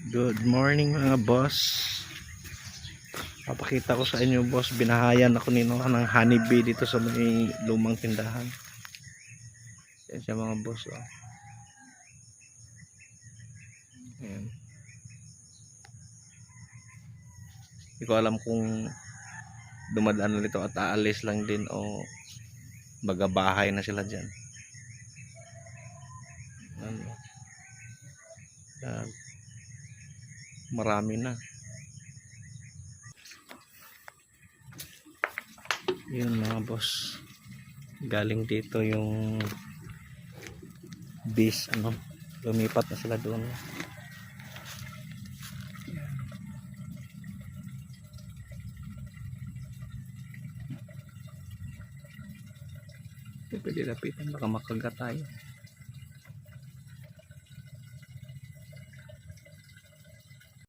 Good morning mga boss. Papakita ko sa inyo boss, binahayan ako nino ng honeybee dito sa may lumang tindahan. Yan siya mga boss. Ayan. Hindi ko alam kung dumadaan nito at aalis lang din o bahay na sila dyan. Ano? Marami na. Yun mga boss, galing dito yung bees, lumipat na sila doon. Pwede lapitan, baka makagat tayo.